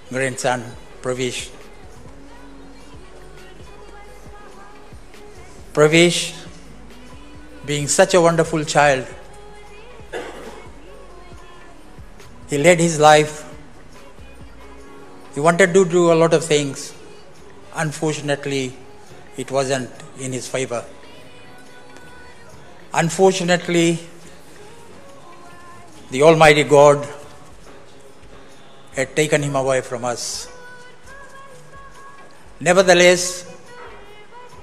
grandson, Pravish. Pravish, being such a wonderful child, he led his life. He wanted to do a lot of things. Unfortunately, it wasn't in his favor. Unfortunately, the Almighty God had taken him away from us. Nevertheless,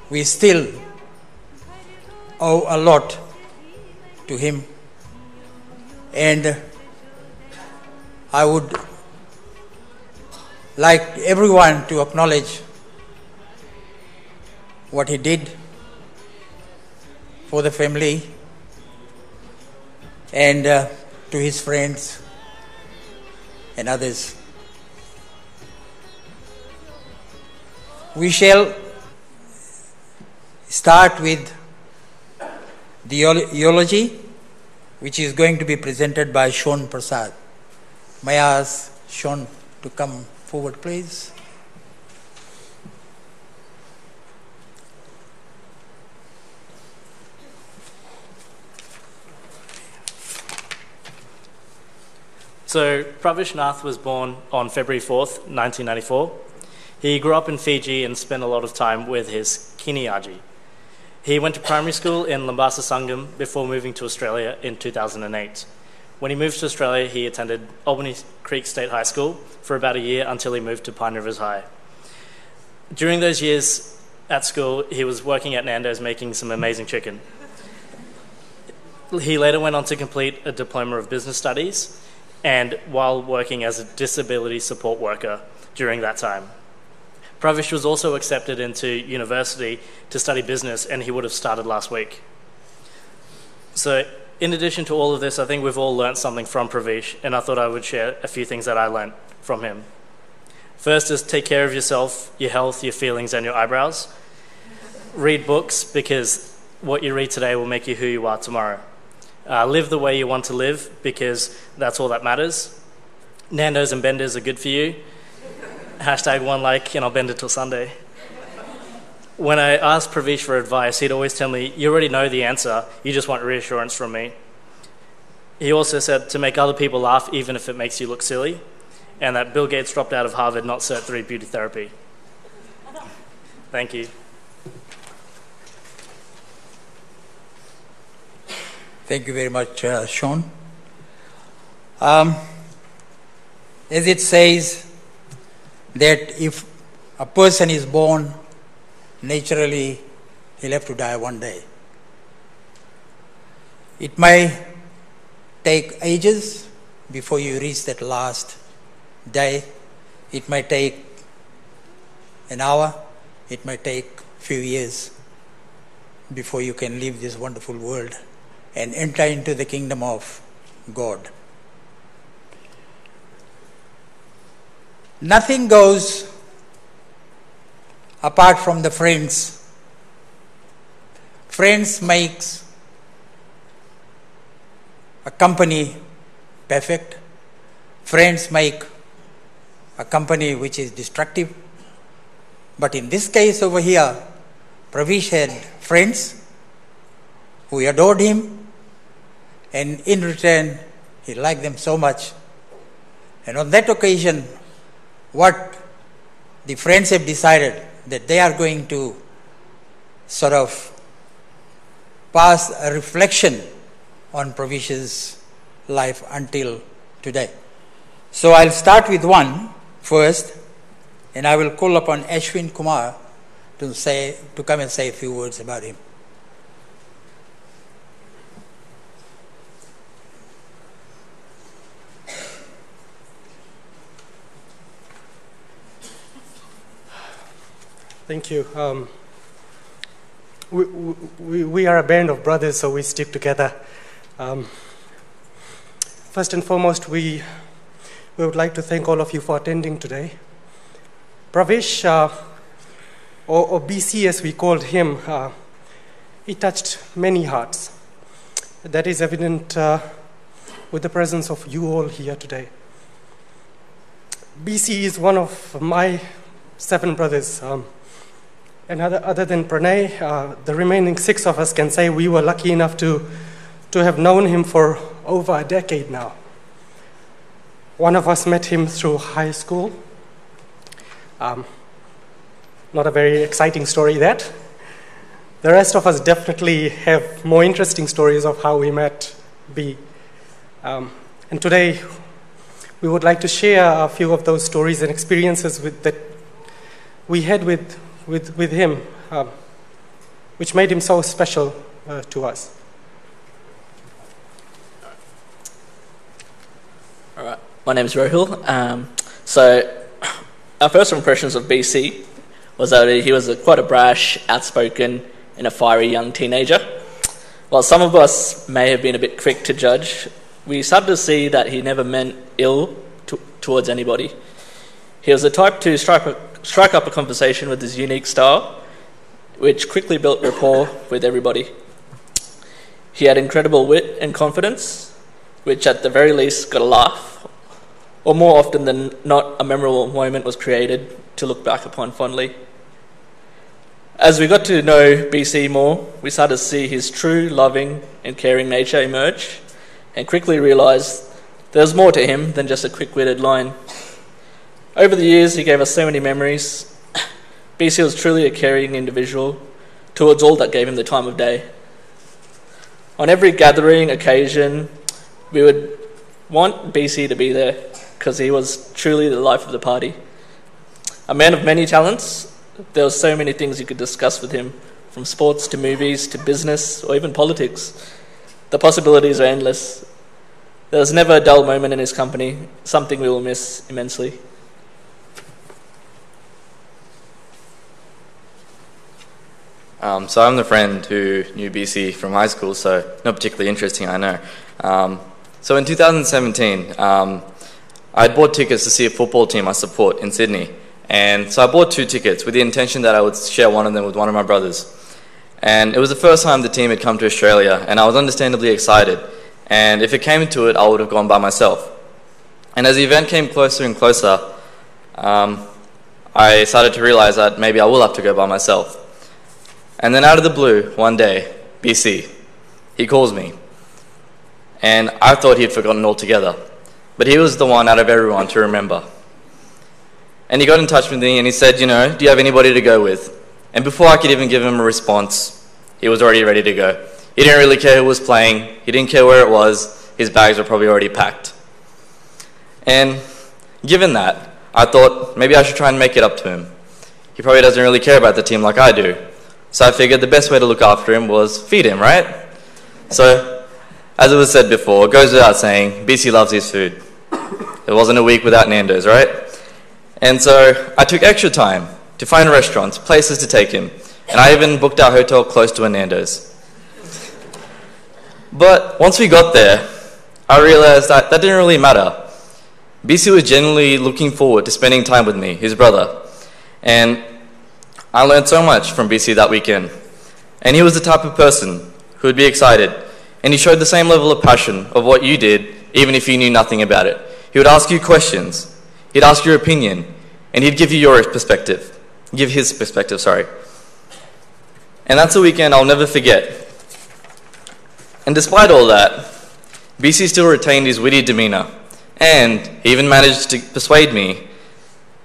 we still owe a lot to him, and I would like everyone to acknowledge what he did for the family and to his friends and others. We shall start with the eulogy, which is going to be presented by Sean Prasad. May I ask Sean to come forward, please? So, Pravish Nath was born on February 4th, 1994. He grew up in Fiji and spent a lot of time with his Kiniaji. He went to primary school in Lambasa Sangam before moving to Australia in 2008. When he moved to Australia, he attended Albany Creek State High School for about a year until he moved to Pine Rivers High. During those years at school, he was working at Nando's making some amazing chicken. He later went on to complete a Diploma of Business Studies, and while working as a disability support worker during that time. Pravish was also accepted into university to study business, and he would have started last week. So in addition to all of this, I think we've all learned something from Pravish, and I thought I would share a few things that I learned from him. First is take care of yourself, your health, your feelings, and your eyebrows. Read books, because what you read today will make you who you are tomorrow. Live the way you want to live, because that's all that matters. Nando's and benders are good for you. Hashtag one like, and I'll bend it till Sunday. When I asked Pravish for advice, he'd always tell me, you already know the answer, you just want reassurance from me. He also said to make other people laugh, even if it makes you look silly, and that Bill Gates dropped out of Harvard, not Cert 3 beauty therapy. Thank you. Thank you very much, Sean. As it says that if a person is born, naturally he'll have to die one day. It may take ages before you reach that last day. It may take an hour. It may take a few years before you can leave this wonderful world and enter into the kingdom of God. Nothing goes apart from the friends. Friends makes a company perfect. Friends make a company which is destructive. But in this case over here, Pravish had friends who adored him, and in return, he liked them so much. And on that occasion, what the friends have decided that they are going to sort of pass a reflection on Pravish's life until today. So I'll start with one first, and I will call upon Ashwin Kumar to come and say a few words about him. Thank you. We are a band of brothers, so we stick together. First and foremost, we would like to thank all of you for attending today. Pravish, or BC as we called him, he touched many hearts. That is evident with the presence of you all here today. BC is one of my 7 brothers. And other than Pranay, the remaining 6 of us can say we were lucky enough to have known him for over a decade now. One of us met him through high school. Not a very exciting story, that. The rest of us definitely have more interesting stories of how we met B. And today, we would like to share a few of those stories and experiences that we had with him, which made him so special to us. All right, my name is Rohil. So our first impressions of BC was that he was quite a brash, outspoken, and a fiery young teenager. While some of us may have been a bit quick to judge, we started to see that he never meant ill towards anybody. He was the type to strike up a conversation with his unique style, which quickly built rapport with everybody. He had incredible wit and confidence, which at the very least got a laugh, or more often than not, a memorable moment was created to look back upon fondly. As we got to know BC more, we started to see his true, loving and caring nature emerge, and quickly realised there was more to him than just a quick-witted line. Over the years, he gave us so many memories. BC was truly a caring individual towards all that gave him the time of day. On every gathering, occasion, we would want BC to be there because he was truly the life of the party. A man of many talents, there were so many things you could discuss with him, from sports to movies to business or even politics. The possibilities are endless. There was never a dull moment in his company, something we will miss immensely. So I'm the friend who knew BC from high school, so not particularly interesting, I know. So in 2017, I had bought tickets to see a football team I support in Sydney. And so I bought 2 tickets with the intention that I would share one of them with one of my brothers. And it was the first time the team had come to Australia, and I was understandably excited. And if it came to it, I would have gone by myself. And as the event came closer and closer, I started to realise that maybe I will have to go by myself. And then out of the blue, one day, BC, he calls me. And I thought he'd forgotten altogether. But he was the one out of everyone to remember. And he got in touch with me and he said, do you have anybody to go with? And before I could even give him a response, he was already ready to go. He didn't really care who was playing. He didn't care where it was. His bags were probably already packed. And given that, I thought maybe I should try and make it up to him. He probably doesn't really care about the team like I do. So I figured the best way to look after him was feed him, right? So, as it was said before, it goes without saying, BC loves his food. It wasn't a week without Nando's, right? And so I took extra time to find restaurants, places to take him, and I even booked our hotel close to a Nando's. But once we got there, I realised that didn't really matter. BC was genuinely looking forward to spending time with me, his brother. And I learned so much from BC that weekend. And he was the type of person who would be excited. And he showed the same level of passion of what you did, even if you knew nothing about it. He would ask you questions. He'd ask your opinion. And he'd give you your perspective. Give his perspective, sorry. And that's a weekend I'll never forget. And despite all that, BC still retained his witty demeanour. And he even managed to persuade me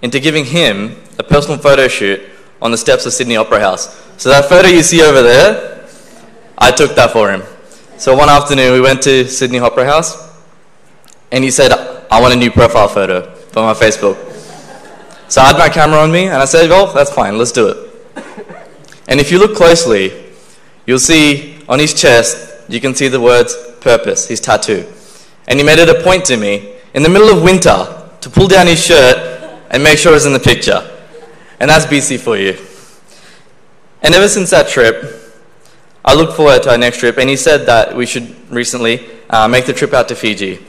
into giving him a personal photo shoot on the steps of Sydney Opera House. So that photo you see over there, I took that for him. So one afternoon we went to Sydney Opera House and he said, I want a new profile photo for my Facebook. So I had my camera on me and I said, well, that's fine, let's do it. And if you look closely, you'll see on his chest, you can see the words purpose, his tattoo. And he made it a point to me in the middle of winter to pull down his shirt and make sure it's in the picture. And that's BC for you. And ever since that trip, I look forward to our next trip, and he said that we should recently make the trip out to Fiji.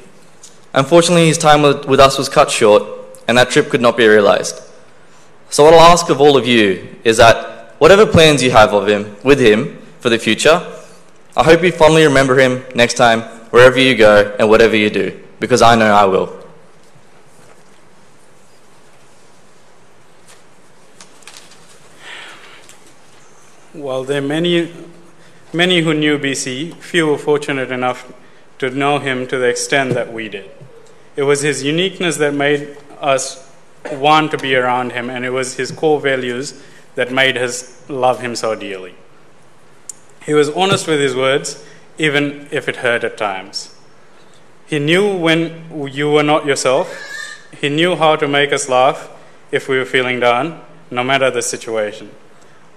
Unfortunately, his time with us was cut short, and that trip could not be realised. So what I'll ask of all of you is that whatever plans you have with him for the future, I hope you fondly remember him next time, wherever you go and whatever you do, because I know I will. While there are many who knew BC, few were fortunate enough to know him to the extent that we did. It was his uniqueness that made us want to be around him, and it was his core values that made us love him so dearly. He was honest with his words, even if it hurt at times. He knew when you were not yourself. He knew how to make us laugh if we were feeling down, no matter the situation.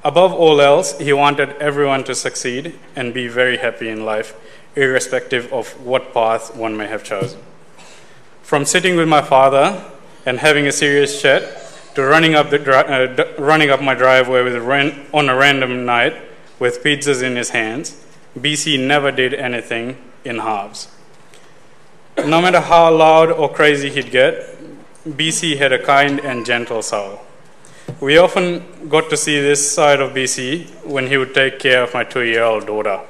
Above all else, he wanted everyone to succeed and be very happy in life, irrespective of what path one may have chosen. From sitting with my father and having a serious chat to running up my driveway on a random night with pizzas in his hands, BC never did anything in halves. No matter how loud or crazy he'd get, BC had a kind and gentle soul. We often got to see this side of BC when he would take care of my 2-year-old daughter.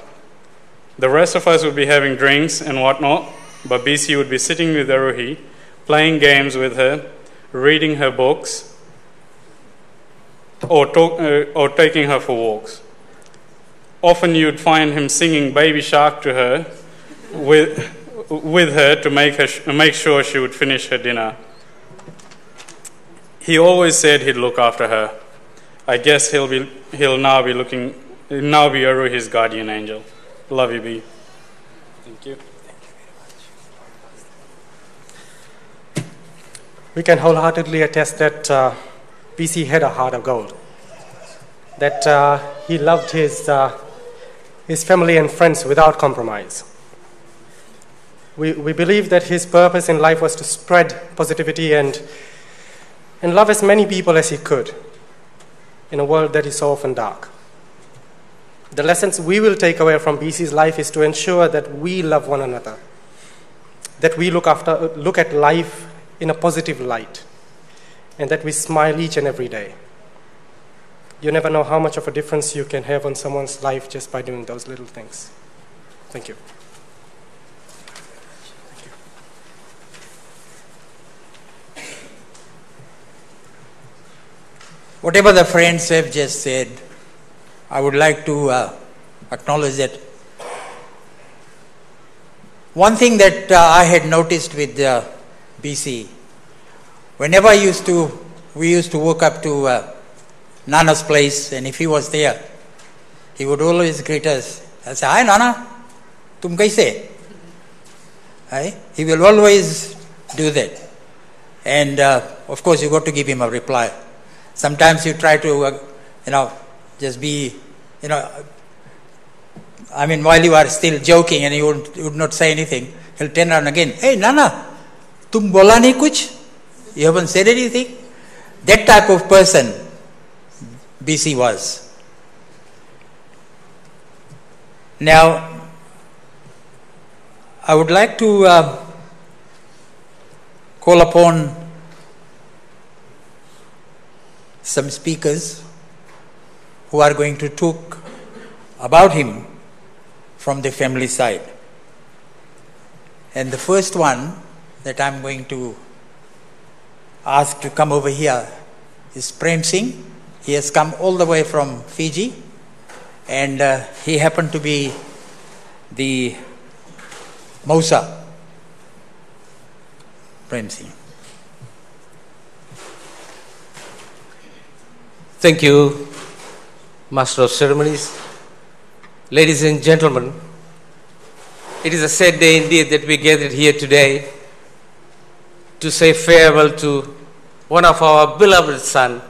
The rest of us would be having drinks and whatnot, but BC would be sitting with Aruhi, playing games with her, reading her books, or taking her for walks. Often you'd find him singing Baby Shark to her with her to make sure she would finish her dinner. He always said he'd look after her. I guess he'll now be Aruhi's guardian angel. Love you, B. Thank you. We can wholeheartedly attest that BC had a heart of gold, that he loved his family and friends without compromise. We believe that his purpose in life was to spread positivity and love as many people as he could in a world that is so often dark. The lessons we will take away from BC's life is to ensure that we love one another, that we look at life in a positive light, and that we smile each and every day. You never know how much of a difference you can have on someone's life just by doing those little things. Thank you. Whatever the friends have just said, I would like to acknowledge that. One thing that I had noticed with BC, whenever we used to walk up to Nana's place, and if he was there, he would always greet us and say, "Hi Nana, tum kaise?" Right? He will always do that. And of course you got to give him a reply. Sometimes you try to, just be, while you are still joking and you would not say anything, he'll turn around again, "Hey Nana, tum bola nahi kuch? You haven't said anything?" That type of person BC was. Now, I would like to call upon some speakers who are going to talk about him from the family side. And the first one that I'm going to ask to come over here is Prem Singh. He has come all the way from Fiji, and he happened to be the Mausa. Prem Singh. Thank you, Master of Ceremonies. Ladies and gentlemen, it is a sad day indeed that we gathered here today to say farewell to one of our beloved son,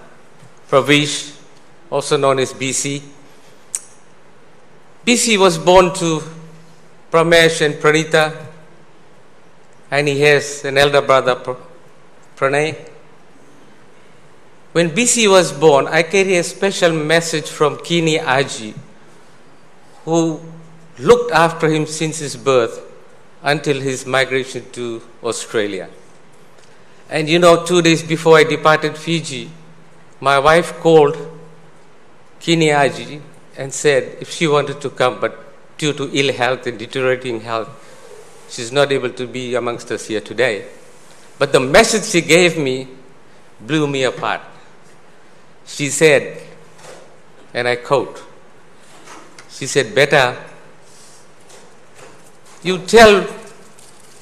Pravish, also known as BC. BC was born to Pramesh and Pranita, and he has an elder brother, Pranay. When BC was born, I carry a special message from Kini Aji, who looked after him since his birth until his migration to Australia. And 2 days before I departed Fiji, my wife called Kini Aji and said if she wanted to come, but due to ill health and deteriorating health, she's not able to be amongst us here today. But the message she gave me blew me apart. She said, and I quote, She said, "Beta, you tell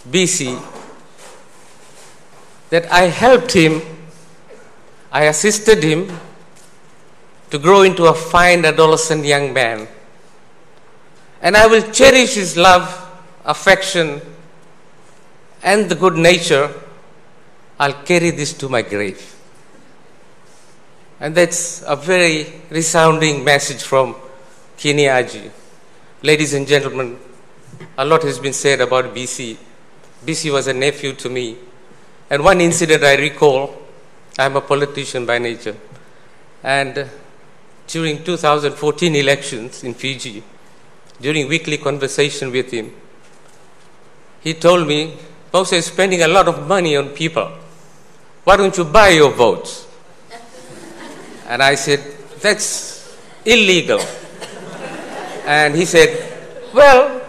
BC that I helped him, I assisted him to grow into a fine adolescent young man. And I will cherish his love, affection, and the good nature. I'll carry this to my grave." And that's a very resounding message from Kini Aji. Ladies and gentlemen, a lot has been said about BC. BC was a nephew to me. And one incident I recall, I'm a politician by nature, and during 2014 elections in Fiji, during weekly conversation with him, he told me, "Moses is spending a lot of money on people. Why don't you buy your votes?" And I said, "That's illegal." And he said, "Well,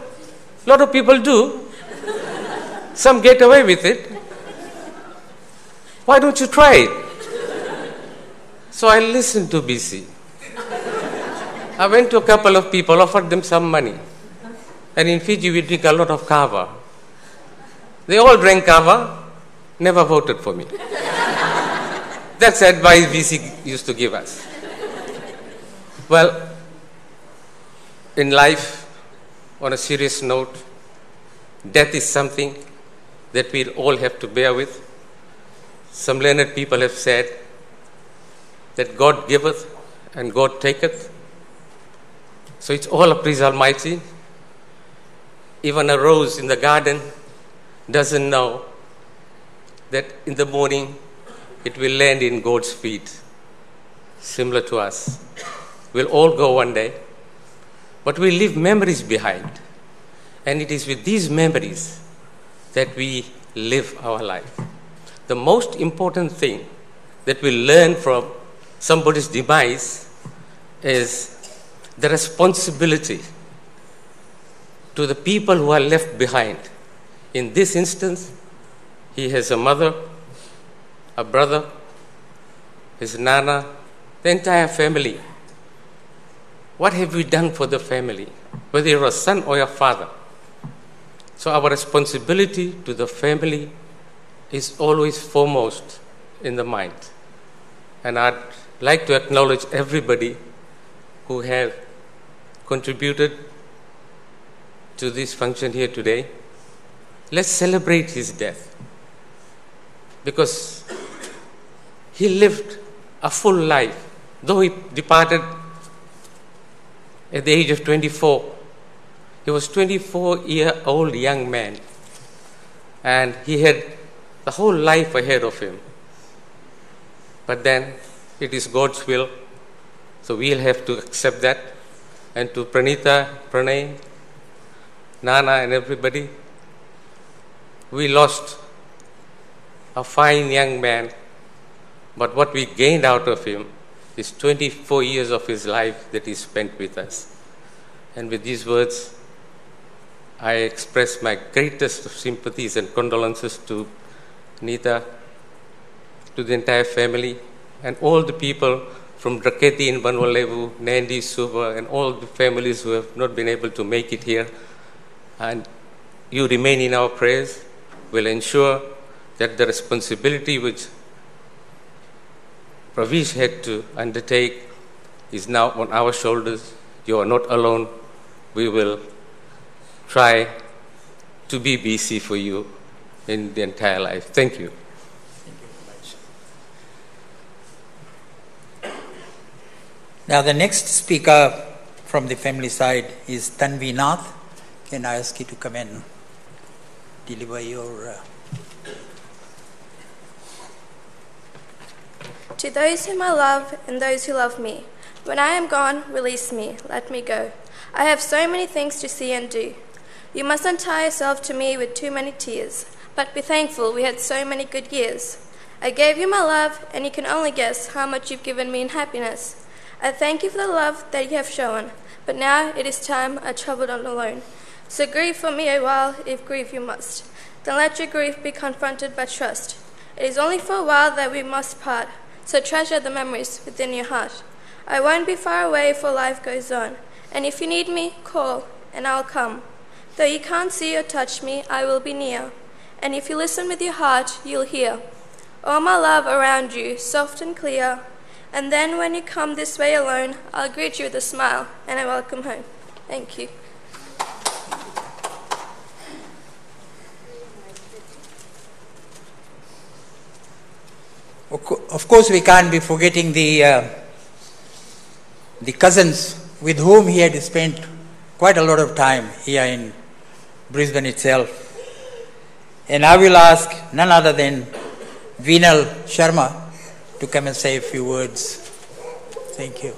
a lot of people do. Some get away with it. Why don't you try it?" So I listened to BC. I went to a couple of people, offered them some money. And in Fiji, we drink a lot of kava. They all drank kava, never voted for me. That's the advice BC used to give us. Well, in life, on a serious note, death is something that we all have to bear with. Some learned people have said that God giveth and God taketh. So it's all of His Almighty. Even a rose in the garden doesn't know that in the morning it will land in God's feet, similar to us. We'll all go one day, but we leave memories behind. And it is with these memories that we live our life. The most important thing that we learn from somebody's demise is the responsibility to the people who are left behind. In this instance, he has a mother, a brother, his nana, the entire family. What have we done for the family? Whether you're a son or a father. So our responsibility to the family is always foremost in the mind. And I'd like to acknowledge everybody who have contributed to this function here today. Let's celebrate his death, because he lived a full life. Though he departed at the age of 24, he was 24-year-old young man, and he had the whole life ahead of him. But then it is God's will, so we'll have to accept that. And to Pranita, Pranay, Nana, and everybody, we lost a fine young man, but what we gained out of him is 24 years of his life that he spent with us. And with these words, I express my greatest of sympathies and condolences to Nita, to the entire family, and all the people from Draketi in Vanuatu, Nandi, Suva, and all the families who have not been able to make it here. And you remain in our prayers. We'll ensure that the responsibility which Pravish had to undertake is now on our shoulders. You are not alone. We will try to be BC for you in the entire life. Thank you. Now the next speaker from the family side is Pravish Nath. Can I ask you to come and deliver your... To those whom I love and those who love me, when I am gone, release me, let me go. I have so many things to see and do. You mustn't tie yourself to me with too many tears, but be thankful we had so many good years. I gave you my love, and you can only guess how much you've given me in happiness. I thank you for the love that you have shown, but now it is time I travelled on alone. So grieve for me a while, if grieve you must. Then let your grief be confronted by trust. It is only for a while that we must part, so treasure the memories within your heart. I won't be far away, for life goes on, And if you need me, call, and I'll come. Though you can't see or touch me, I will be near. And if you listen with your heart, you'll hear all my love around you, soft and clear. And then when you come this way alone, I'll greet you with a smile and a welcome home. Thank you. Of course, we can't be forgetting the cousins with whom he had spent quite a lot of time here in Brisbane itself. And I will ask none other than Vinal Sharma to come and say a few words. Thank you.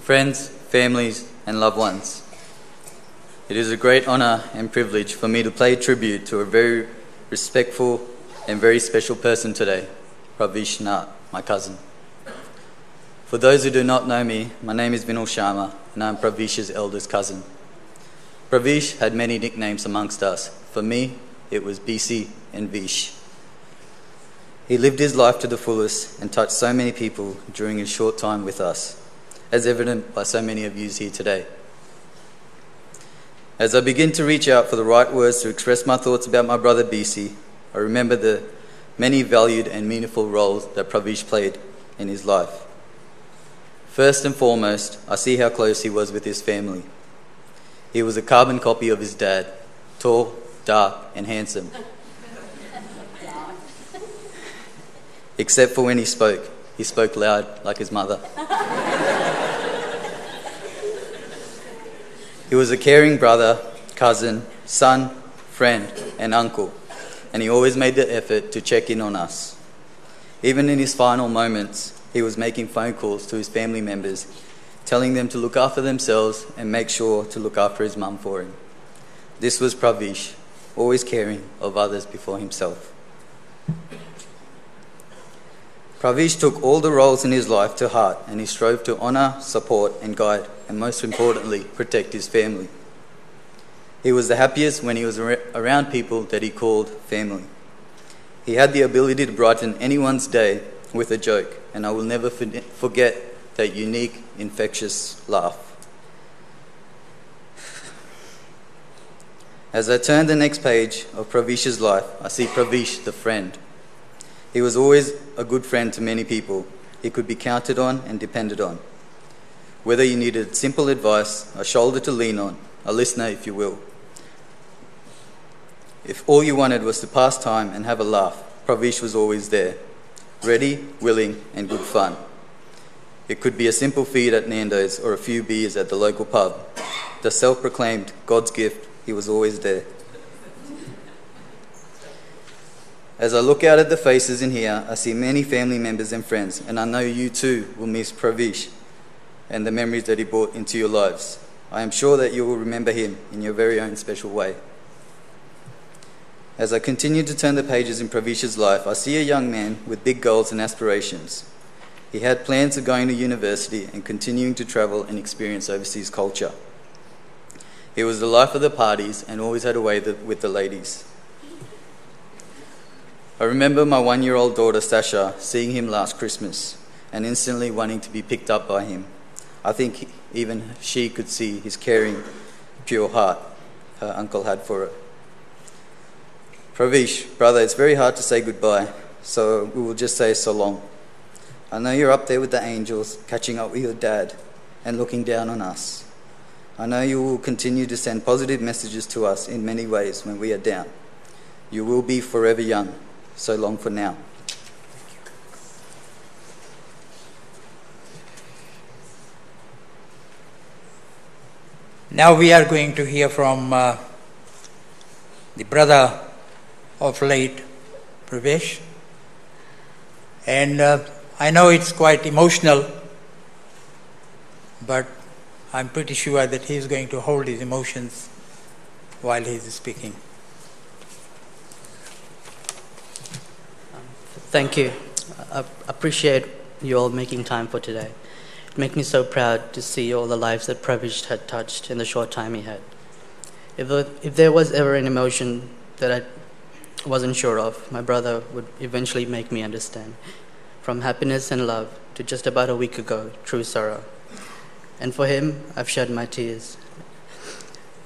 Friends, families, and loved ones, it is a great honour and privilege for me to pay tribute to a very respectful and very special person today, Pravish Nath, my cousin. For those who do not know me, my name is Vinal Sharma and I am Pravish's eldest cousin. Pravish had many nicknames amongst us. For me, it was BC and Vish. He lived his life to the fullest and touched so many people during his short time with us, as evident by so many of you here today. As I begin to reach out for the right words to express my thoughts about my brother BC, I remember the many valued and meaningful roles that Pravish played in his life. First and foremost, I see how close he was with his family. He was a carbon copy of his dad, tall, dark, and handsome. Except for when he spoke loud like his mother. He was a caring brother, cousin, son, friend, and uncle, and he always made the effort to check in on us. Even in his final moments, he was making phone calls to his family members, telling them to look after themselves and make sure to look after his mum for him. This was Pravish, always caring of others before himself. Pravish took all the roles in his life to heart, and he strove to honour, support and guide, and most importantly, protect his family. He was the happiest when he was around people that he called family. He had the ability to brighten anyone's day with a joke, and I will never forget that unique, infectious laugh. As I turn the next page of Pravish's life, I see Pravish the friend. He was always a good friend to many people. He could be counted on and depended on. Whether you needed simple advice, a shoulder to lean on, a listener if you will. If all you wanted was to pass time and have a laugh, Pravish was always there, ready, willing and good fun. It could be a simple feed at Nando's or a few beers at the local pub. The self-proclaimed God's gift, he was always there. As I look out at the faces in here, I see many family members and friends, and I know you too will miss Pravish and the memories that he brought into your lives. I am sure that you will remember him in your very own special way. As I continue to turn the pages in Pravish's life, I see a young man with big goals and aspirations. He had plans of going to university and continuing to travel and experience overseas culture. He was the life of the parties and always had a way with the ladies. I remember my 1-year-old daughter Sasha seeing him last Christmas and instantly wanting to be picked up by him. I think even she could see his caring, pure heart her uncle had for her. Pravish, brother, it's very hard to say goodbye, so we will just say so long. I know you're up there with the angels, catching up with your dad and looking down on us. I know you will continue to send positive messages to us in many ways when we are down. You will be forever young. So long for now. Now we are going to hear from the brother of late Pravish, and I know it's quite emotional, but I'm pretty sure that he is going to hold his emotions while he is speaking. Thank you. I appreciate you all making time for today. It made me so proud to see all the lives that Pravish had touched in the short time he had. If there was ever an emotion that I wasn't sure of, my brother would eventually make me understand. From happiness and love to just about a week ago, true sorrow. And for him, I've shed my tears.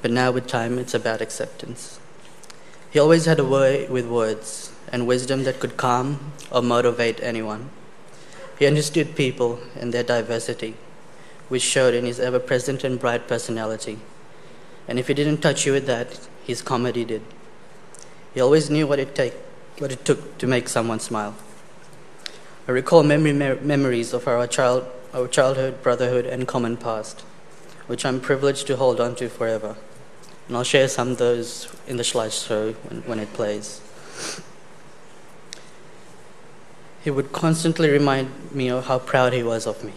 But now with time, it's about acceptance. He always had a way with words and wisdom that could calm or motivate anyone. He understood people and their diversity, which showed in his ever-present and bright personality. And if he didn't touch you with that, his comedy did. He always knew what it took to make someone smile. I recall memories of our childhood, brotherhood, and common past, which I'm privileged to hold on to forever. And I'll share some of those in the slideshow when it plays. He would constantly remind me of how proud he was of me.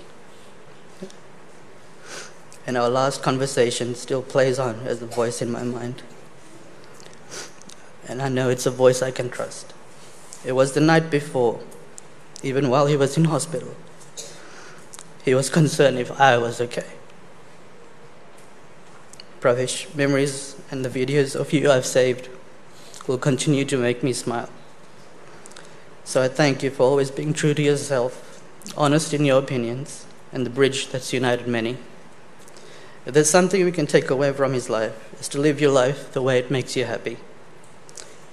And our last conversation still plays on as a voice in my mind. And I know it's a voice I can trust. It was the night before, even while he was in hospital. He was concerned if I was okay. Pravish, memories and the videos of you I've saved will continue to make me smile. So I thank you for always being true to yourself, honest in your opinions, and the bridge that's united many. If there's something we can take away from his life, it's to live your life the way it makes you happy.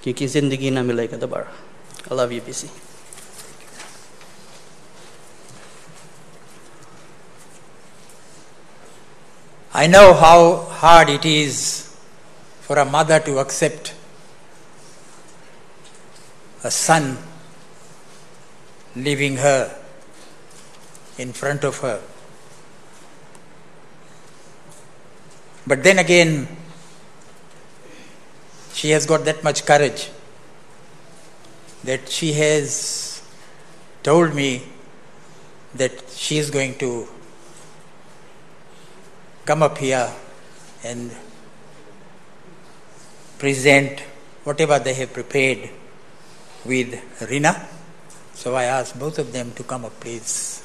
Kyunki zindagi na milega dobara. I love you, BC. I know how hard it is for a mother to accept a son leaving her in front of her. But then again, she has got that much courage that she has told me that she is going to come up here and present whatever they have prepared with Rina. So I ask both of them to come up, please.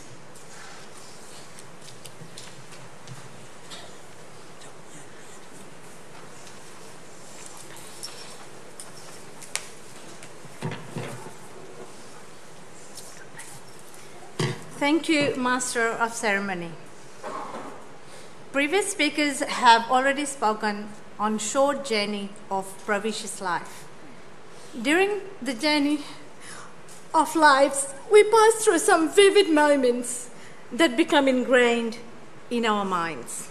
Thank you, Master of Ceremony. Previous speakers have already spoken on short journey of Pravish's life. During the journey of lives, we pass through some vivid moments that become ingrained in our minds.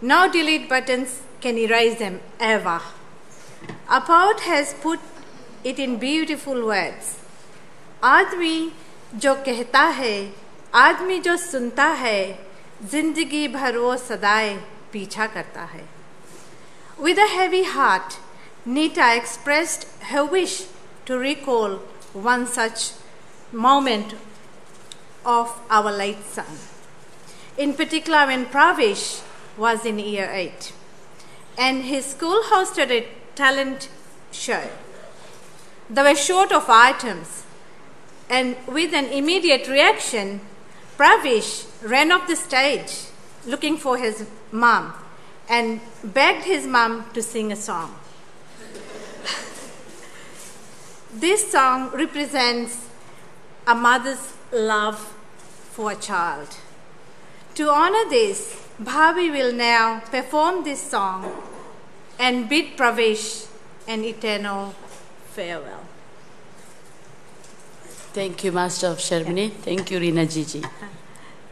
No delete buttons can erase them ever. A poet has put it in beautiful words. आदमी जो कहता है, आदमी जो सुनता है, जिंदगी भर वो सदाए पीछा करता है. With a heavy heart, Nita expressed her wish to recall one such moment of our late son. In particular, when Pravish was in year 8 and his school hosted a talent show. They were short of items, and with an immediate reaction, Pravish ran off the stage looking for his mom and begged his mom to sing a song. This song represents a mother's love for a child. To honor this, Bhavi will now perform this song and bid Pravish an eternal farewell. Thank you, Master of Ceremony. Thank you, Reena Ji.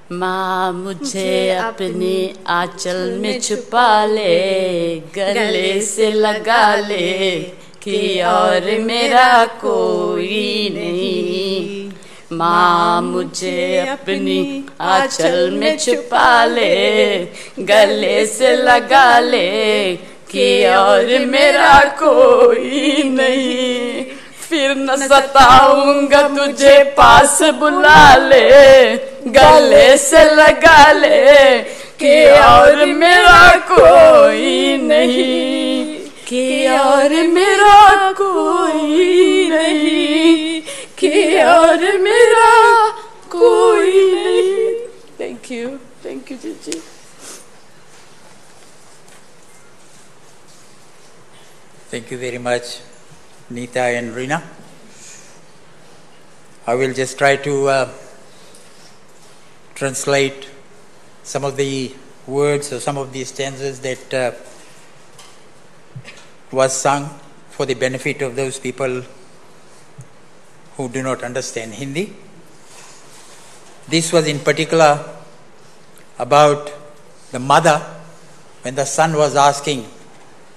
माँ मुझे अपनी आंचल में छुपा ले, गले से लगा ले कि और मेरा कोई नहीं. माँ मुझे अपनी आंचल में छुपा ले, गले से लगा ले कि और मेरा कोई नहीं. फिर न सताऊंगा तुझे, पास बुला ले, गले से लगा ले कि और मेरा कोई नहीं, कि और मेरा कोई नहीं, कि और मेरा कोई नहीं. Thank you. you, Gigi. Thank you very much, Nita and Rina. I will just try to translate some of the words or some of the stanzas that was sung for the benefit of those people who do not understand Hindi. This was in particular about the mother when the son was asking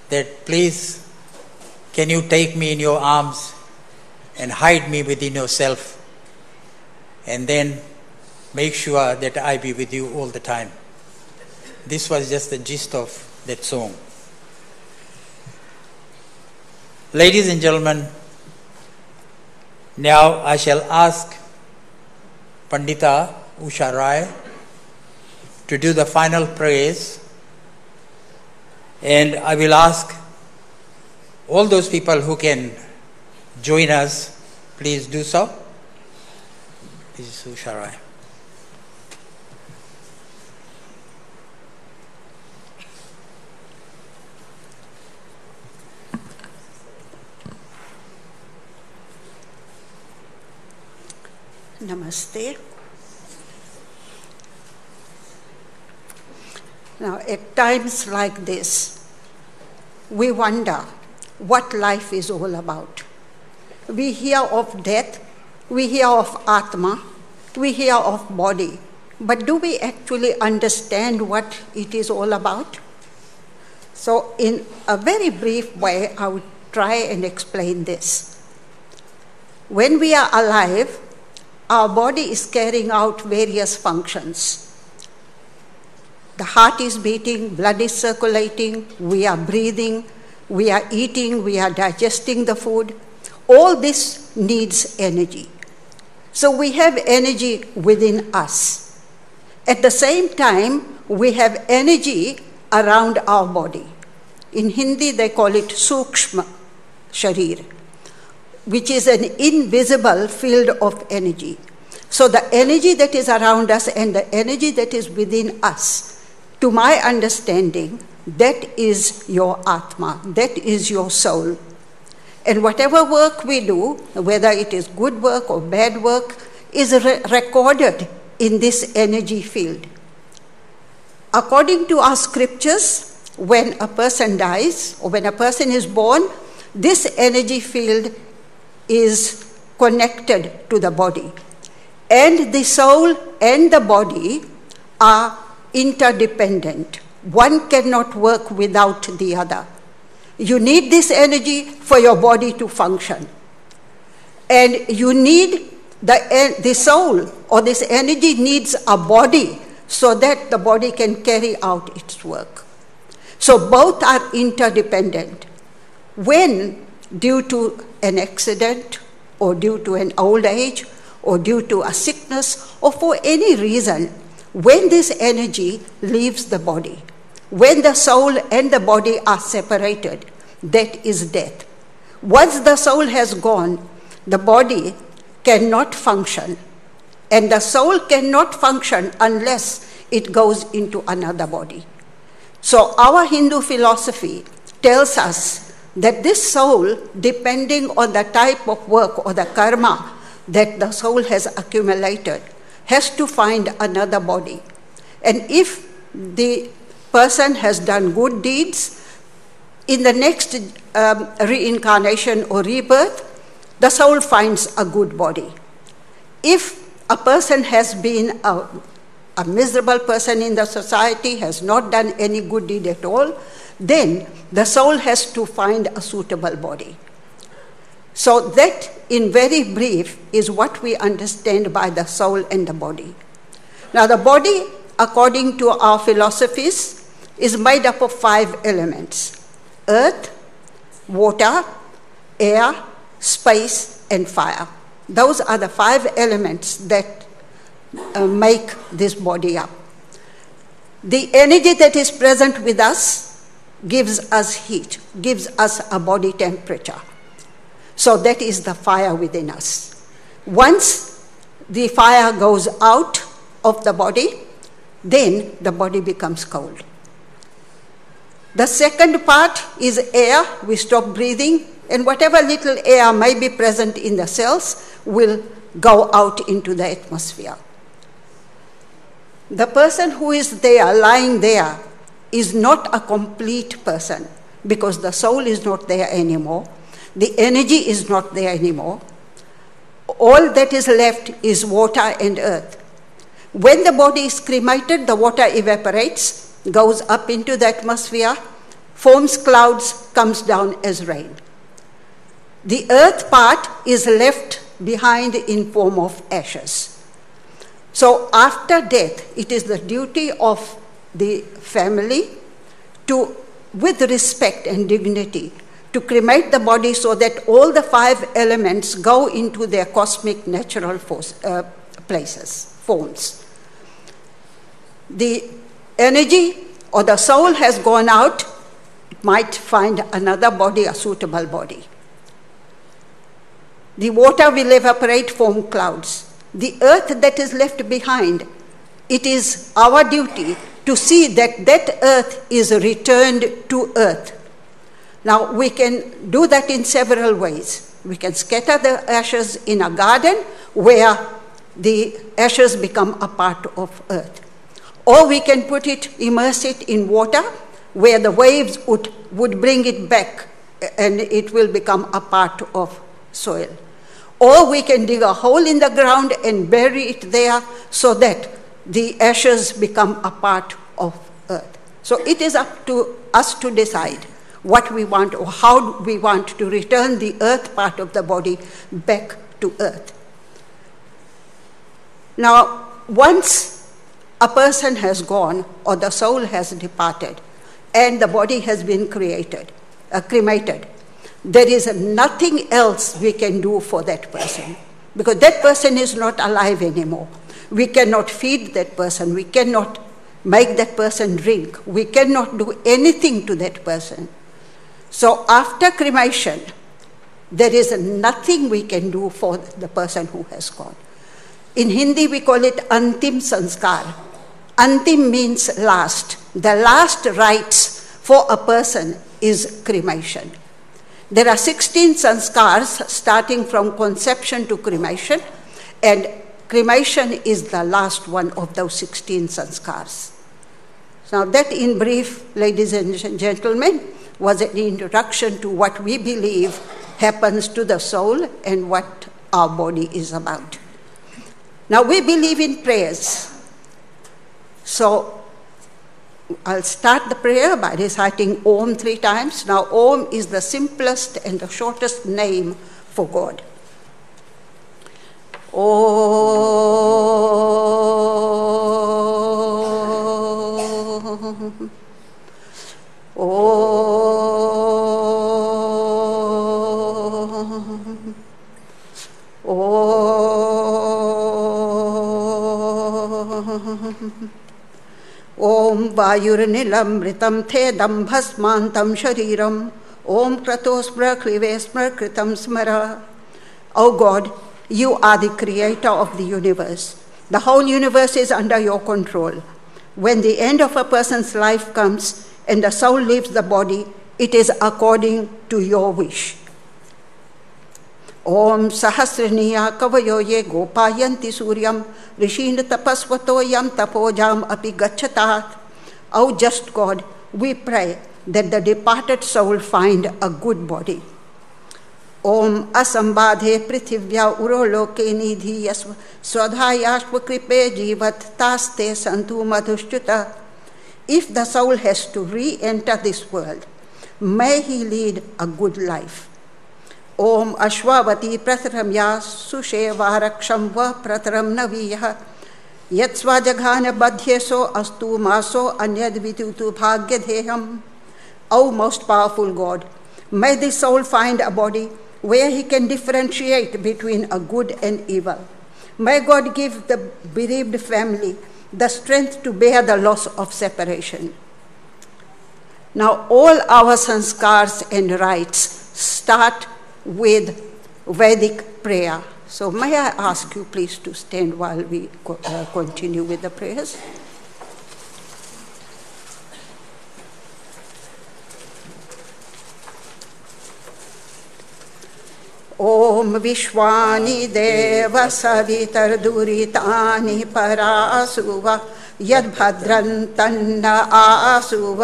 that, please, can you take me in your arms and hide me within yourself and then make sure that I be with you all the time. This was just the gist of that song. Ladies and gentlemen, now I shall ask Pandita Usha Rai to do the final prayers, and I will ask all those people who can join us, please do so. This is Usha Rai. Namaste. Now, at times like this, we wonder what life is all about. We hear of death, we hear of Atma, we hear of body, but do we actually understand what it is all about? So, in a very brief way, I would try and explain this. When we are alive, our body is carrying out various functions. The heart is beating, blood is circulating, we are breathing, we are eating, we are digesting the food. All this needs energy. So we have energy within us. At the same time, we have energy around our body. In Hindi, they call it Sukshma Sharir, which is an invisible field of energy. So the energy that is around us and the energy that is within us, to my understanding, that is your Atma, that is your soul. And whatever work we do, whether it is good work or bad work, is recorded in this energy field. According to our scriptures, when a person dies or when a person is born, this energy field is connected to the body. And the soul and the body are interdependent. One cannot work without the other. You need this energy for your body to function. And you need the soul, or this energy needs a body so that the body can carry out its work. So both are interdependent. When, due to an accident or due to an old age or due to a sickness or for any reason, when this energy leaves the body, when the soul and the body are separated, that is death. Once the soul has gone, the body cannot function, and the soul cannot function unless it goes into another body. So our Hindu philosophy tells us that this soul, depending on the type of work or the karma that the soul has accumulated, has to find another body. And if the person has done good deeds, in the next reincarnation or rebirth, the soul finds a good body. If a person has been a miserable person in the society, has not done any good deed at all, then the soul has to find a suitable body. So that, in very brief, is what we understand by the soul and the body. Now the body, according to our philosophies, is made up of 5 elements: earth, water, air, space, and fire. Those are the 5 elements that make this body up. The energy that is present with us gives us heat, gives us a body temperature. So that is the fire within us. Once the fire goes out of the body, then the body becomes cold. The second part is air. We stop breathing, and whatever little air may be present in the cells will go out into the atmosphere. The person who is there, lying there, is not a complete person because the soul is not there anymore. The energy is not there anymore. All that is left is water and earth. When the body is cremated, the water evaporates, goes up into the atmosphere, forms clouds, comes down as rain. The earth part is left behind in form of ashes. So after death, it is the duty of the family to, with respect and dignity, to cremate the body so that all the 5 elements go into their cosmic natural forms. The energy or the soul has gone out, it might find another body, a suitable body. The water will evaporate, form clouds. The earth that is left behind, it is our duty to see that that earth is returned to earth. Now, we can do that in several ways. We can scatter the ashes in a garden where the ashes become a part of earth. Or we can put it, immerse it in water where the waves would bring it back and it will become a part of soil. Or we can dig a hole in the ground and bury it there so that the ashes become a part of earth. So it is up to us to decide what we want or how we want to return the earth part of the body back to earth. Now, once a person has gone or the soul has departed and the body has been cremated, there is nothing else we can do for that person because that person is not alive anymore. We cannot feed that person. We cannot make that person drink. We cannot do anything to that person. So after cremation, there is nothing we can do for the person who has gone. In Hindi, we call it Antim Sanskar. Antim means last. The last rites for a person is cremation. There are 16 sanskars starting from conception to cremation, and cremation is the last one of those 16 sanskars. Now that in brief, ladies and gentlemen, was an introduction to what we believe happens to the soul and what our body is about. Now we believe in prayers. So I'll start the prayer by reciting Om 3 times. Now Om is the simplest and the shortest name for God. Om. Om. Om. Om Vayurnilamritam Thedam Bhasmantam Shariram. Om Kratospra Klivesmra Kritam Smara. O God, you are the creator of the universe. The whole universe is under your control. When the end of a person's life comes and the soul leaves the body, it is according to your wish. Om Sahasraniya Kavayoye Gopayanti Suryam Rishin Tapasvato Yam Tapojam Api Gachatat. O just God, we pray that the departed soul find a good body. Om Asambadhe Prithivya Uroloke Nidhi Yasva Swadhayashva Kripe Jivat Taste Santu Madhushtuta. If the soul has to re-enter this world, may he lead a good life. Om Ashwavati Pratharamya Sushevaraksham Va Prataram Naviya Yatsvajaghana Badhyeso Astu Maso Anyadvitutu Bhagyadheham. O most powerful God, may the soul find a body where he can differentiate between a good and evil. May God give the bereaved family the strength to bear the loss of separation. Now all our sanskars and rites start with Vedic prayer. So may I ask you please to stand while we continue with the prayers. ॐ विश्वानि देव सवितर्दुरितानि परासुव यद्भद्रन्तन्न आसुव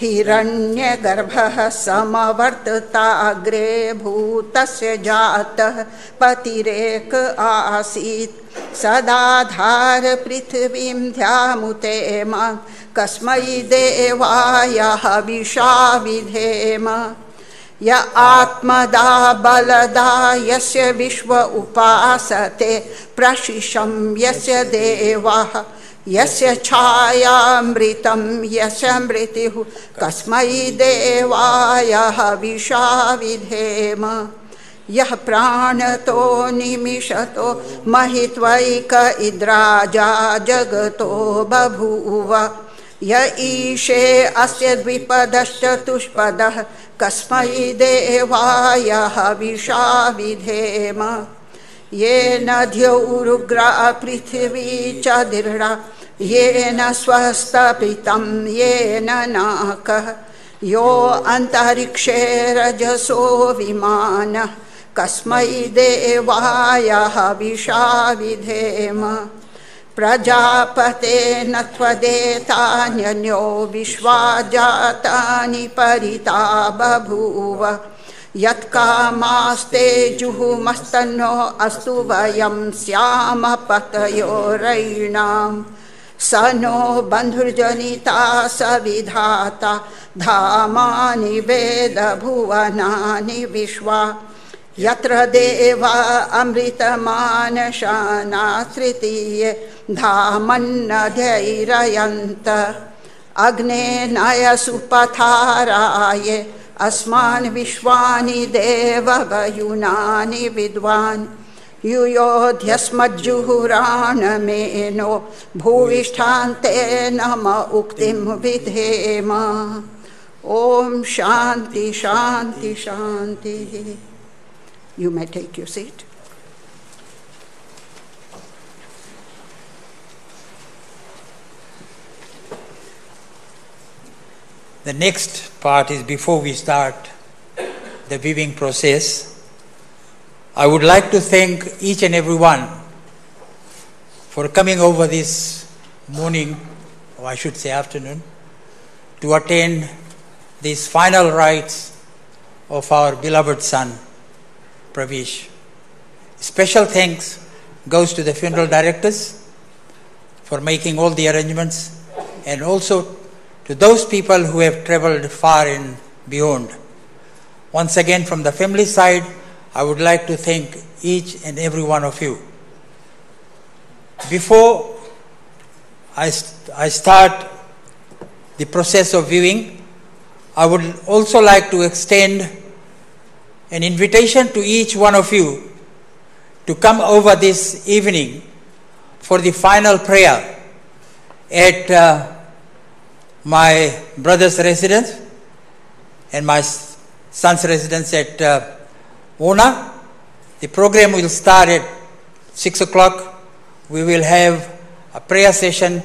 हिरण्यगर्भः समवर्तताग्रे भूतस्य जातः पतिरेक आसीत् सदाधार पृथिवीं ध्यामुतेम कस्मै देवाय हविषा विधेम य आत्मदा बलदा यस्य विश्व उपासते प्रशिशं यस्य देवाः यस्य छायामृतं यस्य मृत्युः कस्मै देवाय हविषा विधेम यः प्राणतो निमिषतो महित्वैक इद्राजा जगतो बभूव य ईशे अस्य द्विपदश्चतुष्पदः कस्मै देवाय हविषा विधेम येन द्यौरुग्रा पृथिवी च दृढा येन स्वस्तपितं येन नाकः यो अन्तरिक्षे रजसो विमानः कस्मै देवाय हविषा विधेम प्रजापतेन त्वदेतान्यन्यो विश्वा जातानि परिता बभूव यत्कामास्ते जुहुमस्तन्नो अस्तु वयं स्याम पतयोरयिणां स नो बन्धुर्जनिता स विधाता धामानि वेद भुवनानि विश्वा यत्र देवा अमृतमानशानाश्रितीये धामन्नध्यैरयन्त अग्ने नयसुपथाराय अस्मान् विश्वानि देवगयुनानि विद्वान् युयोध्यस्मज्जुहुराणमेनो भूविष्ठान्ते नम उक्तिं विधेम ॐ शान्ति शान्ति शान्तिः. You may take your seat. The next part is before we start the viewing process. I would like to thank each and every one for coming over this morning, or I should say afternoon, to attend these final rites of our beloved son, Pravish. Special thanks goes to the funeral directors for making all the arrangements, and also to those people who have traveled far and beyond. Once again, from the family side, I would like to thank each and every one of you. Before I start the process of viewing, I would also like to extend an invitation to each one of you to come over this evening for the final prayer at my brother's residence and my son's residence at Ona. The program will start at 6 o'clock. We will have a prayer session,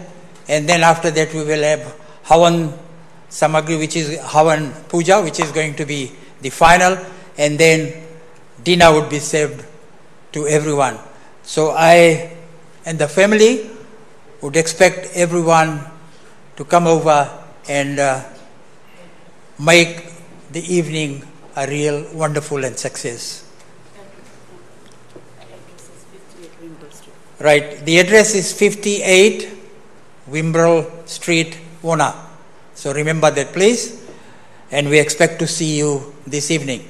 and then after that we will have Havan Samagri, which is Havan Puja, which is going to be the final, and then dinner would be served to everyone. So I and the family would expect everyone to come over and make the evening a real wonderful and success. Right, the address is 58 Wimbrel Street, Ona. So remember that place, and we expect to see you this evening.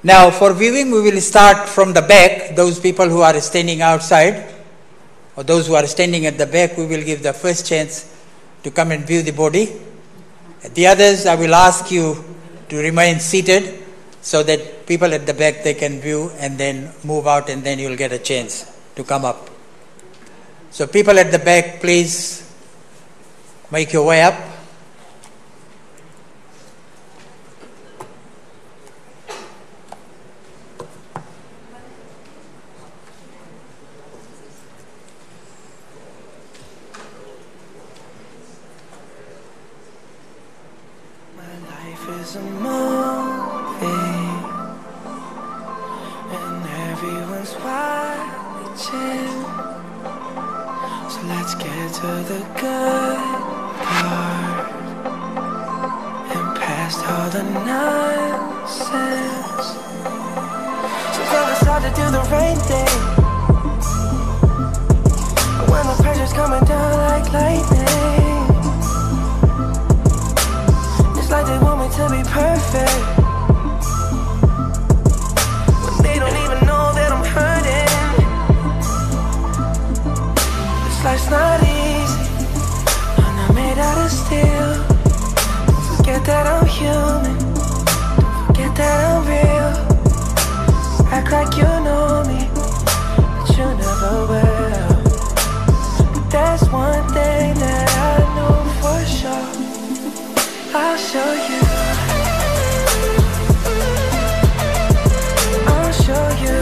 Now for viewing, we will start from the back. Those people who are standing outside, or those who are standing at the back, we will give the first chance to come and view the body. The others, I will ask you to remain seated so that people at the back, they can view and then move out, and then you will get a chance to come up. So people at the back, please make your way up. So let's get to the good part and past all the nonsense. So then I start to do the right thing. When the pressure's coming down like lightning, it's like they want me to be perfect, when they don't even know that I'm hurting. This life's not easy, I'm not made out of steel. Don't forget that I'm human, don't forget that I'm real. Act like you know me, but you never will. There's one thing that I know for sure, I'll show you, I'll show you,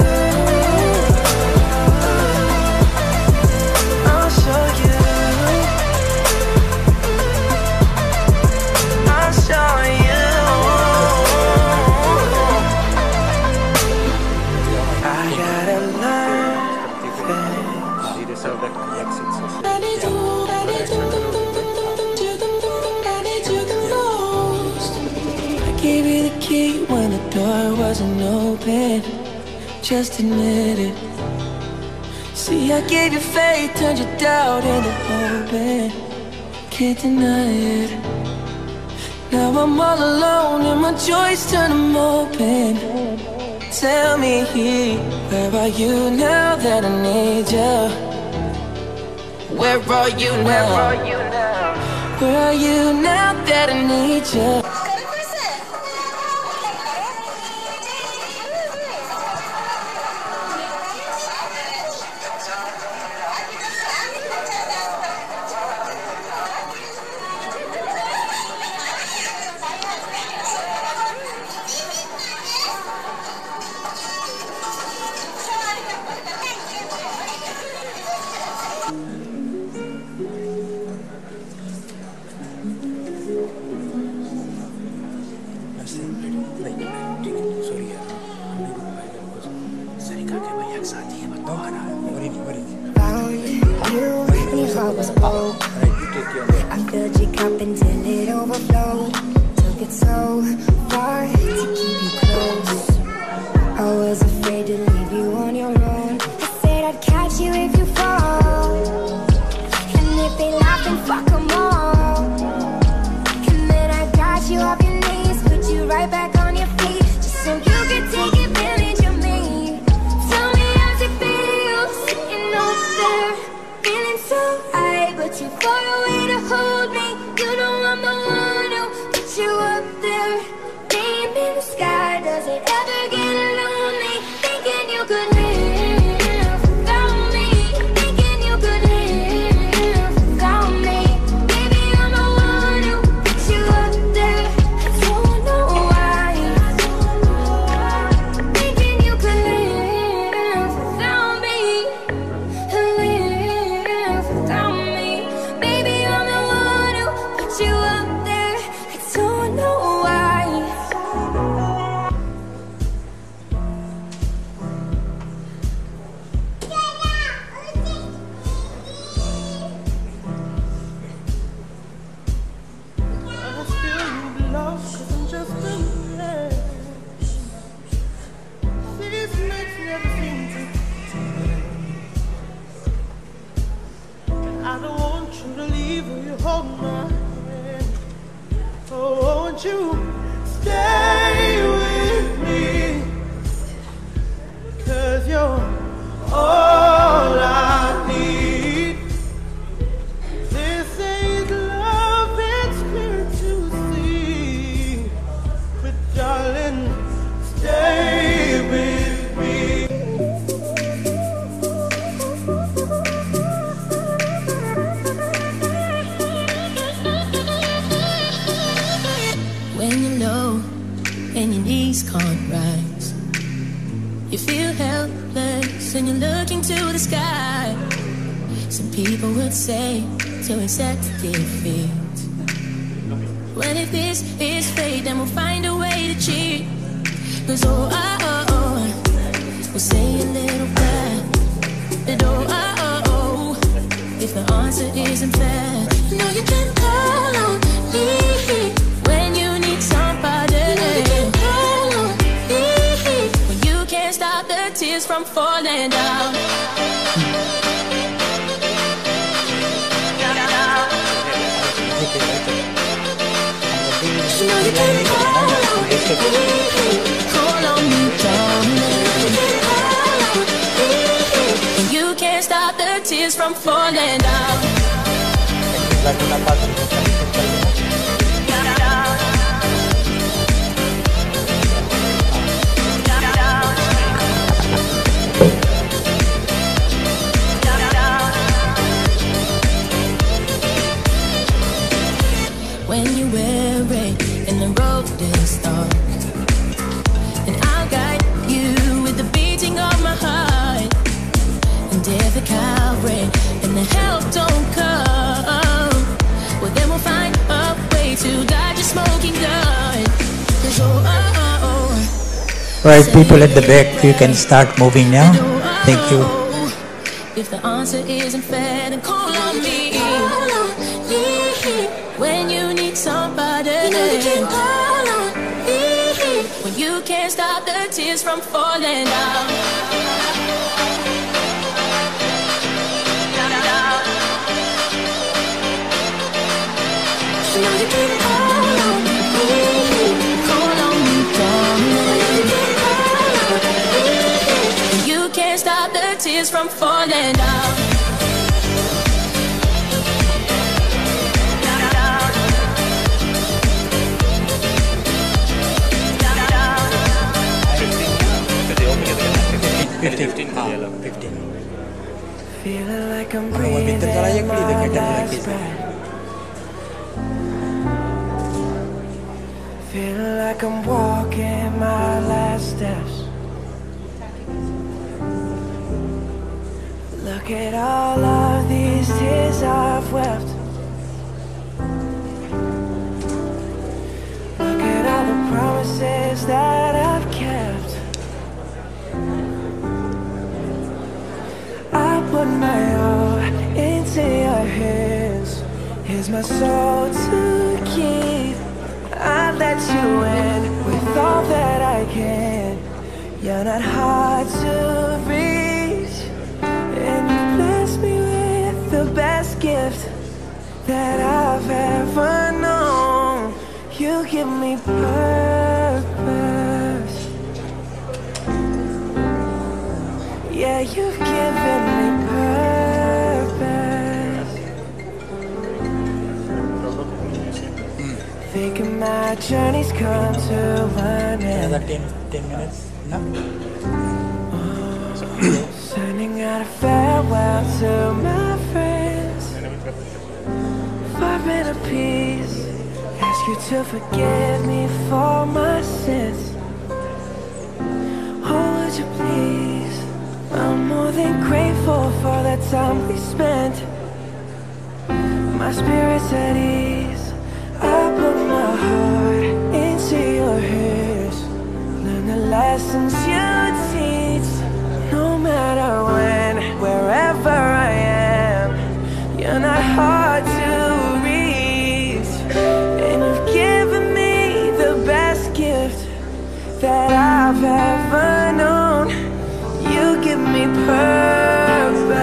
I'll show you, I'll show you. I gotta learn things. I gave you the key when the door wasn't open, just admit it. See, I gave you faith, turned your doubt into hope, can't deny it. Now I'm all alone and my joys turn them open. Tell me, where are you now that I need you? Where are you now? Where are you now that I need you? I filled your cup until it overflowed. Took it so far to keep you close. I was afraid to leave you on your own. I said I'd catch you if you fall, and if they laugh, then fuck them all. And then I got you off your knees, put you right back on your feet, just so you could take advantage of me. Tell me how's it feel, sitting over there, feeling so high, but too far away to hold me. You know I'm the one who put you up there, name in the sky. Does it ever get lonely, thinking you could live without me, thinking you could live without me? Baby, I'm the one who put you up there. I don't know why, thinking you could live without me, live without me. Baby, I'm the one who put you up there. I don't know why. I feel lost 'cause I'm just a man. These nights never seem to and I don't want you to leave. Will you hold my hand? Oh, won't you stay with me? 'Cause you're all I need. This ain't love, it's clear to see. But darling, stay with me. When you're low and your knees can't rise, you feel helpless and you're looking to the sky. Some people would say to accept defeat. Well, if this is fate, then we'll find a way to cheat. 'Cause we'll say a little prayer, but if the answer isn't fair. No, you can call on me when you need somebody. No, you can call on me when you can't stop the tears from falling down. You know you can call on me, darling. You can't stop the tears from falling down. When you're weary and the road is dark, and I'll guide you with the beating of my heart. And if the cowray and the help don't come, well then we'll find a way to dodge a smoking gun. 'Cause Right, people at the back, you can start moving now. Thank you. if the answer isn't fair, then call on me. When you need somebody, you know you can call on me. When you can't stop the tears from falling down. You know you can call on me, darling. When you can't stop the tears from falling down. Feeling like I'm breathing my last breath. Feeling like I'm walking my last steps. Look at all of these tears I've wept. Look at all the promises that I've kept. I put my all into your hands. Here's my soul to keep. I let you in with all that I can. You're not hard to reach, and you blessed me with the best gift that I've ever known. You give me purpose. Yeah, you've given me purpose. Thinking my journey's come to an end. Another 10 minutes. No? Sending out a farewell to my friends. 5 minute peace. Ask you to forgive me for my sins. Oh, would you please? I'm more than grateful for the time we spent. My spirit's at ease. I put my heart into your hands. Learn the lessons you teach. No matter when, wherever I am, you're not hard to reach. And you've given me the best gift that I've ever known. You give me purpose.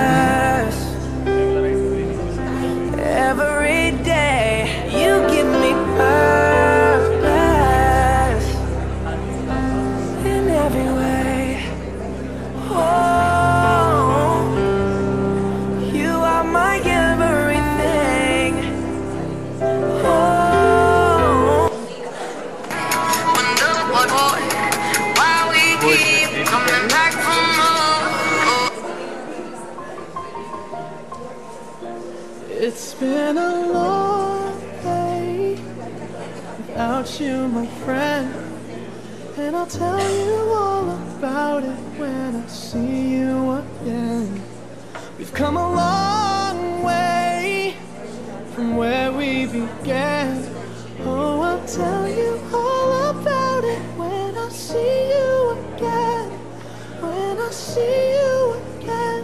Every day, you give me purpose. In every way. Oh, you are my everything. Oh, wonder why we keep coming back from home. It's been a long day without you, my friend, and I'll tell you all about it when I see you again. We've come a long way from where we began. Oh, I'll tell you all about it when I see you again. When I see you again.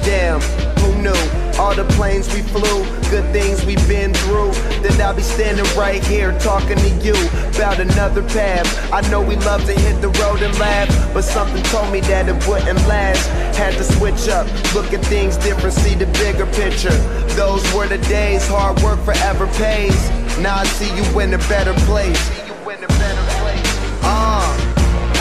Yeah. Damn, who knew? All the planes we flew, good things we've been through. Then I'll be standing right here talking to you about another path. I know we love to hit the road and laugh, but something told me that it wouldn't last. Had to switch up, look at things different, see the bigger picture. Those were the days, hard work forever pays. Now I see you in a better place.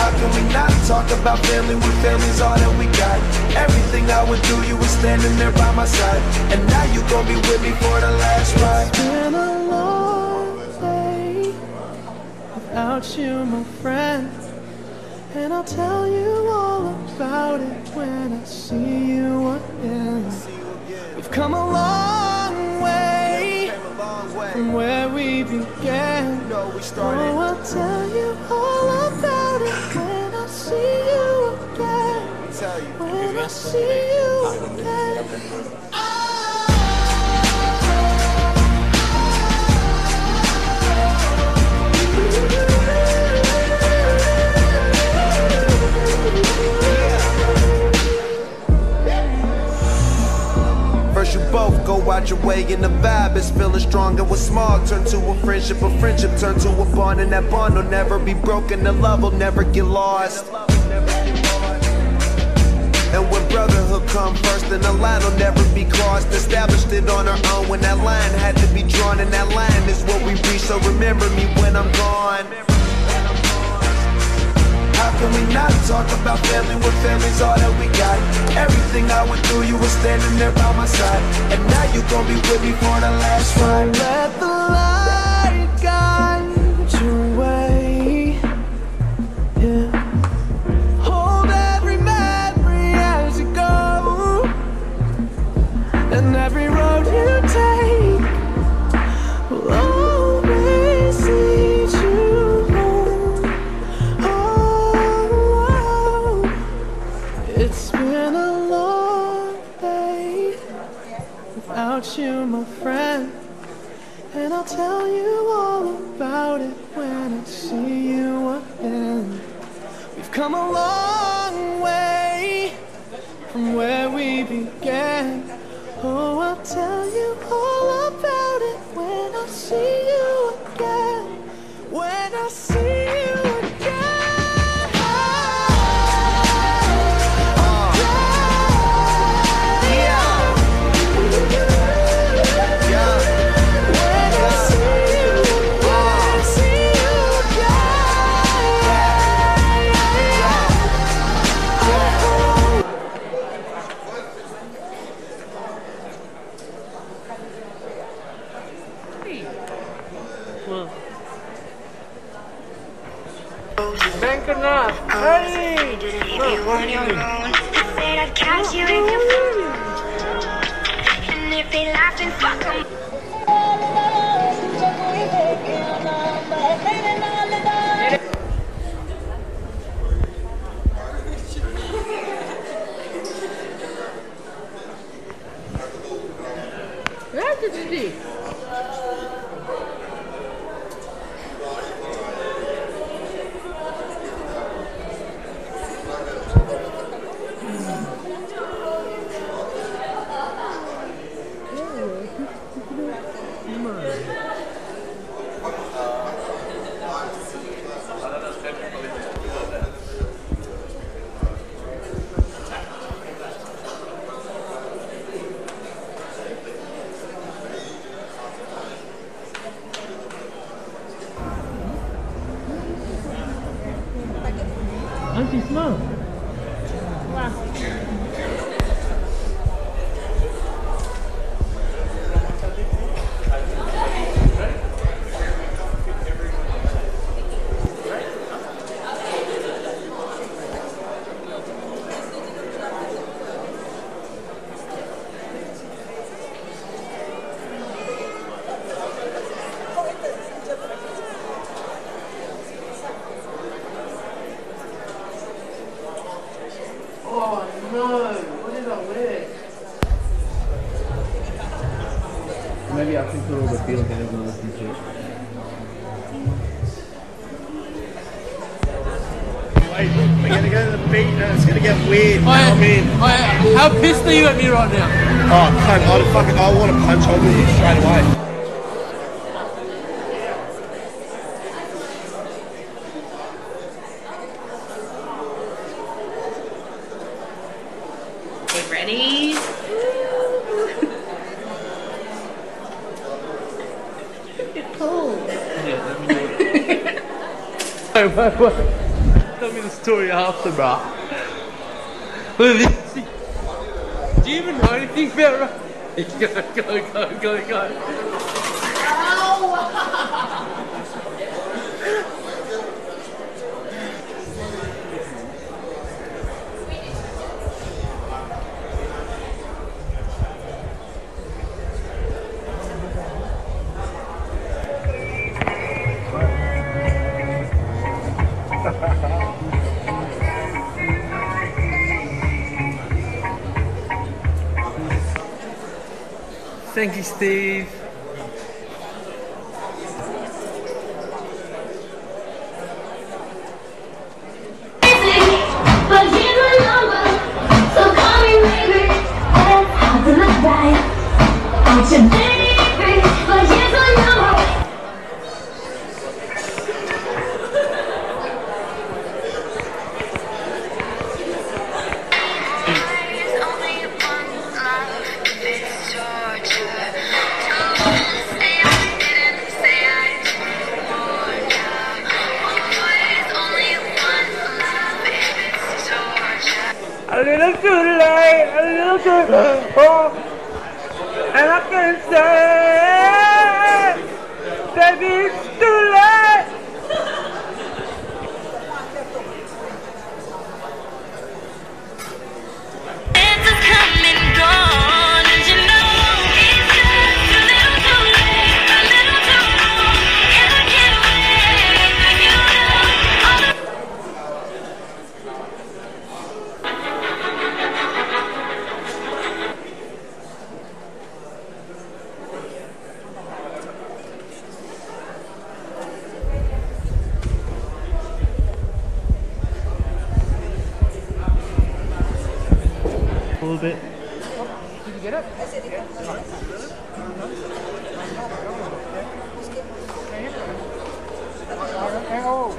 How can we not talk about family when family's all that we got? Everything I went through, you were standing there by my side, and now you gon' be with me for the last ride. It's been a long day without you, my friend, and I'll tell you all about it when I see you again. We've come a long way from where we began. Oh, I'll tell you all about it when I see you again. When I see you again. First you both go out your way and the vibe is feeling strong. And what's small turn to a friendship turn to a bond. And that bond will never be broken, the love will never get lost. And when brotherhood come first, then the line will never be crossed. Established it on our own when that line had to be drawn. And that line is what we reach, so remember me when I'm gone. How can we not talk about family when family's all that we got? Everything I went through, you were standing there by my side, and now you gon' be with me for the last ride. Let the light guide your way. Yeah. Hold every memory as you go, and every road you take will always lead you home. Oh, it's been a long day without you, my friend, and I'll tell you all about it when I see you again. We've come a long way from where we began. Oh, I'll tell you all about it when I see you again. When I see you again. Hey! I said I'd catch you if you and if they laugh, then fuck them. Anti-smoke. Maybe I can put all the field and everyone listen to it. We're gonna go to the beach and it's gonna get weird. I mean, How pissed are you at me right now? oh, cunt, I want to punch over you straight away. Okay, ready? It's cold. Wait. Tell me the story after, bro. Do you even know anything about it? Go. Thank you, Steve. A little too late, a little too oh, and I can say, baby, it's too late. A little bit. Did you get it? I said oh.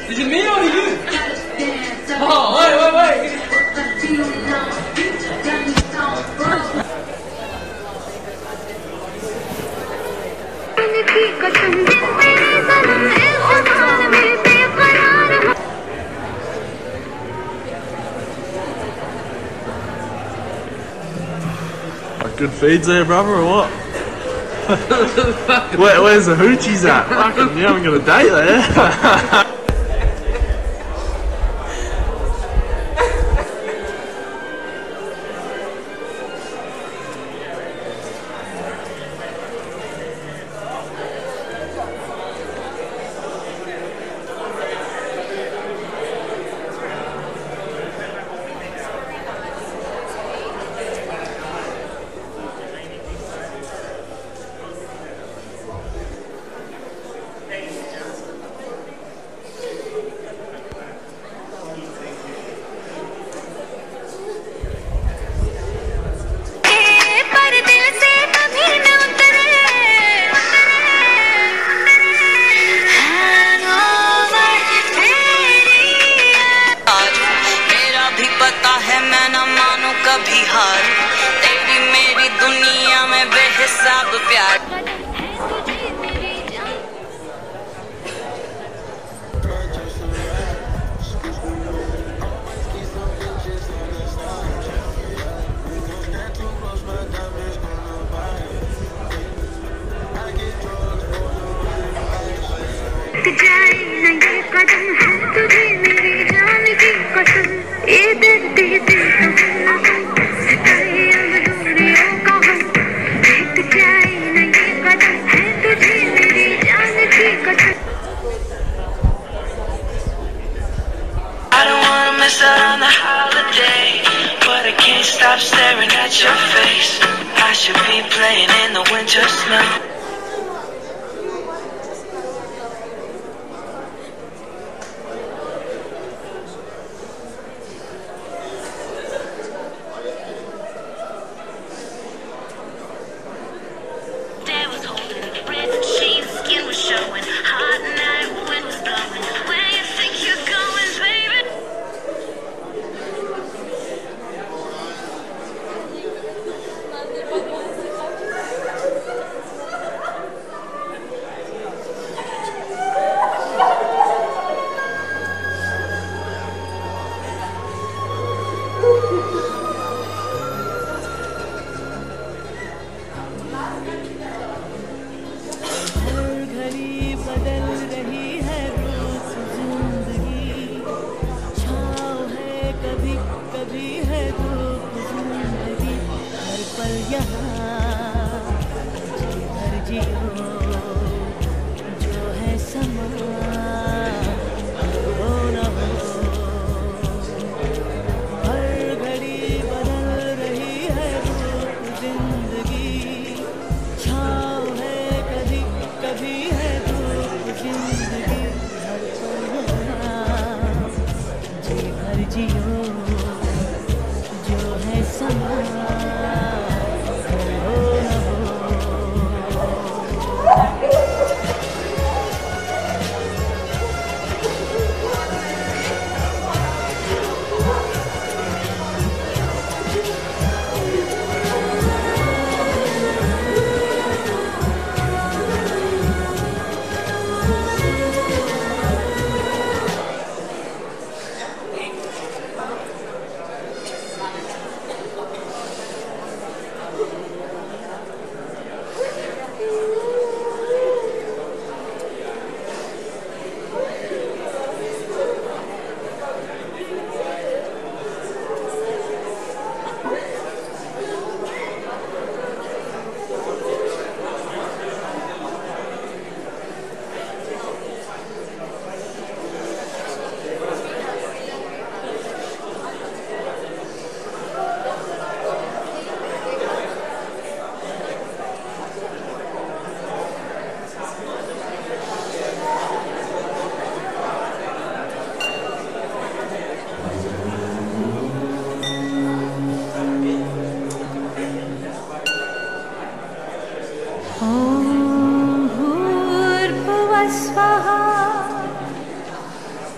Is it me or you? Oh, wait. Good feeds there, brother, or what? Where's the hoochies at? Fucking, you haven't got a date there.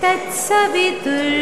तत्सवितुर्वरेण्यं